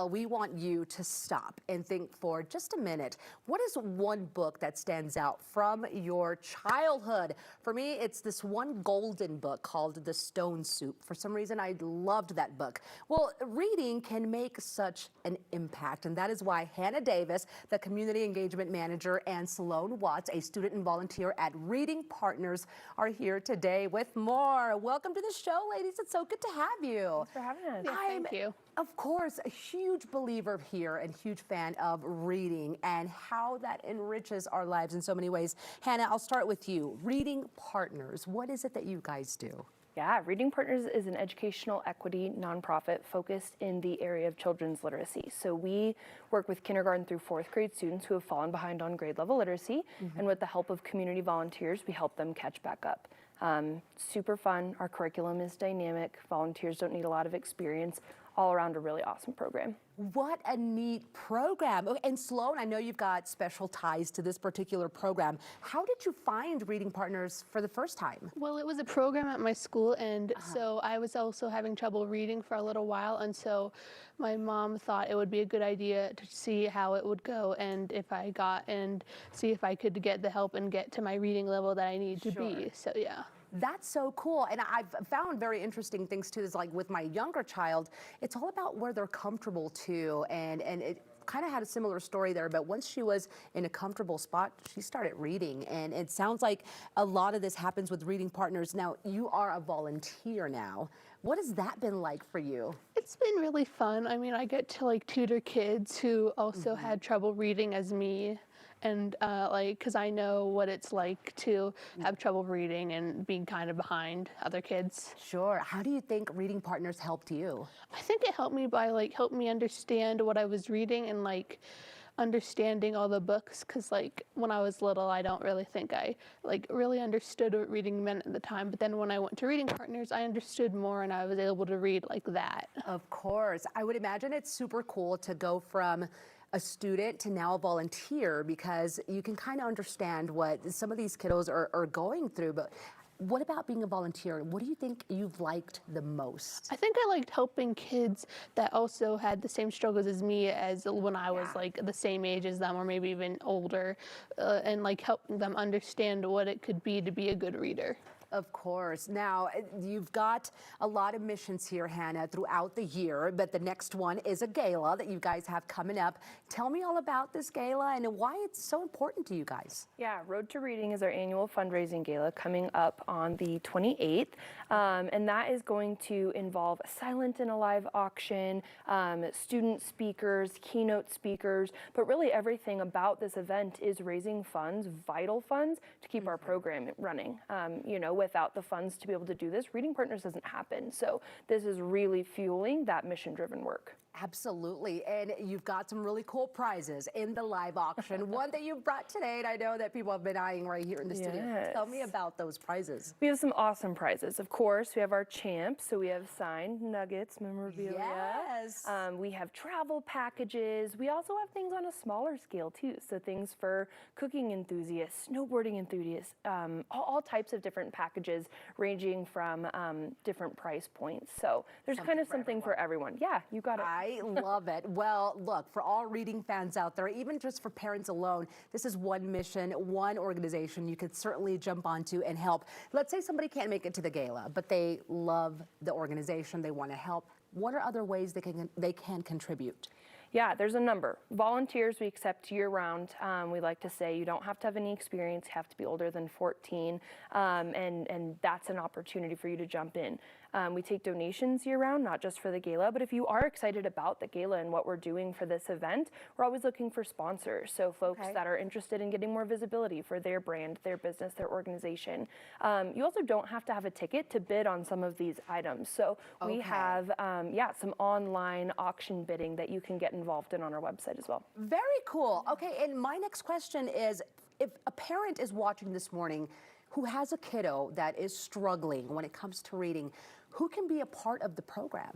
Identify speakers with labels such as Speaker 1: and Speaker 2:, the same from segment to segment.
Speaker 1: We want you to stop and think for just a minute. What is one book that stands out from your childhood? For me, it's this one golden book called The Stone Soup. For some reason, I loved that book. Well, reading can make such an impact, and that is why Hannah Davis, the Community Engagement Manager, and Sloan Watts, a student and volunteer at Reading Partners, are here today with more. Welcome to the show, ladies. It's so good to have you.
Speaker 2: Thanks for having us.
Speaker 3: Yeah, thank you.
Speaker 1: Of course, a huge believer here and huge fan of reading and how that enriches our lives in so many ways. Hannah, I'll start with you. Reading Partners, what is it that you guys do?
Speaker 2: Yeah, Reading Partners is an educational equity nonprofit focused in the area of children's literacy. So we work with kindergarten through fourth grade students who have fallen behind on grade level literacy, and with the help of community volunteers, we help them catch back up. Super fun. Our curriculum is dynamic. Volunteers don't need a lot of experience. All around a really awesome program.
Speaker 1: What a neat program. And Sloan, I know you've got special ties to this particular program. How did you find Reading Partners for the first time?
Speaker 3: Well, it was a program at my school, and so I was also having trouble reading for a little while, and so my mom thought it would be a good idea to see how it would go and if I got and see if I could get the help and get to my reading level that I need to be. So yeah.
Speaker 1: That's so cool. And I've found very interesting things too, is like with my younger child, it's all about where they're comfortable too. And it kind of had a similar story there, but once she was in a comfortable spot, she started reading. And it sounds like a lot of this happens with Reading Partners. Now, you are a volunteer now. What has that been like for you?
Speaker 3: It's been really fun. I mean, I get to like tutor kids who also had trouble reading as me. And because I know what it's like to have trouble reading and being kind of behind other kids.
Speaker 1: Sure. How do you think Reading Partners helped you?
Speaker 3: I think it helped me by helped me understand what I was reading and understanding all the books, because when I was little, I don't really think I really understood what reading meant at the time. But then when I went to Reading Partners, I understood more and I was able to read like that.
Speaker 1: Of course. I would imagine it's super cool to go from a student to now a volunteer, because you can kind of understand what some of these kiddos are going through. But what about being a volunteer? What do you think you've liked the most?
Speaker 3: I think I liked helping kids that also had the same struggles as me, as when I was the same age as them or maybe even older, and helping them understand what it could be to be a good reader.
Speaker 1: Of course. Now, you've got a lot of missions here, Hannah, throughout the year, but the next one is a gala that you guys have coming up. Tell me all about this gala and why it's so important to you guys.
Speaker 2: Yeah, Road to Reading is our annual fundraising gala coming up on the 28th, and that is going to involve a silent and a live auction, student speakers, keynote speakers, but really everything about this event is raising funds, vital funds, to keep our program running. Without the funds to be able to do this, Reading Partners doesn't happen. So this is really fueling that mission-driven work.
Speaker 1: Absolutely. And you've got some really cool prizes in the live auction. One that you brought today, and I know that people have been eyeing right here in the studio. Tell me about those prizes.
Speaker 2: We have some awesome prizes. Of course, we have our champs. So we have signed nuggets, memorabilia.
Speaker 1: Yes.
Speaker 2: We have travel packages. We also have things on a smaller scale too. So things for cooking enthusiasts, snowboarding enthusiasts, all types of different packages ranging from different price points. So there's kind of something for everyone. Yeah, you got it.
Speaker 1: I love it. Well, look, for all reading fans out there, even just for parents alone, this is one mission, one organization you could certainly jump onto and help. Let's say somebody can't make it to the gala, but they love the organization, they want to help. What are other ways they can contribute?
Speaker 2: Yeah, there's a number. Volunteers we accept year-round. We like to say you don't have to have any experience, you have to be older than 14, and that's an opportunity for you to jump in. We take donations year-round, not just for the gala, but if you are excited about the gala and what we're doing for this event, we're always looking for sponsors. So folks that are interested in getting more visibility for their brand, their business, their organization. You also don't have to have a ticket to bid on some of these items. So we have, some online auction bidding that you can get involved in on our website as well.
Speaker 1: Very cool. Okay, and my next question is, if a parent is watching this morning who has a kiddo that is struggling when it comes to reading, who can be a part of the program?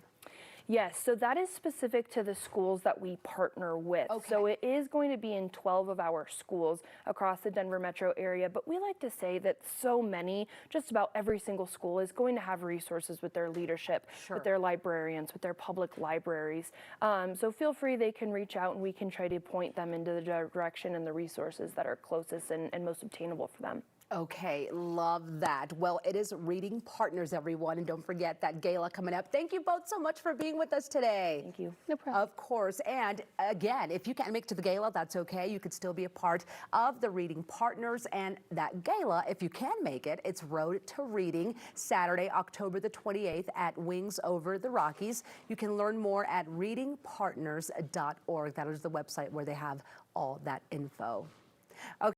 Speaker 2: Yes, so that is specific to the schools that we partner with.
Speaker 1: Okay.
Speaker 2: So it is going to be in 12 of our schools across the Denver metro area, but we like to say that so many, just about every single school is going to have resources with their leadership,
Speaker 1: Sure.
Speaker 2: with their librarians, with their public libraries. So feel free, they can reach out and we can try to point them into the direction and the resources that are closest and most obtainable for them.
Speaker 1: Okay, love that. Well, it is Reading Partners, everyone, and don't forget that gala coming up. Thank you both so much for being with us today.
Speaker 2: Thank you.
Speaker 3: No problem.
Speaker 1: Of course, and again, if you can't make it to the gala, that's okay. You could still be a part of the Reading Partners, and that gala, if you can make it, it's Road to Reading, Saturday, October the 28th at Wings Over the Rockies. You can learn more at readingpartners.org. That is the website where they have all that info. Okay.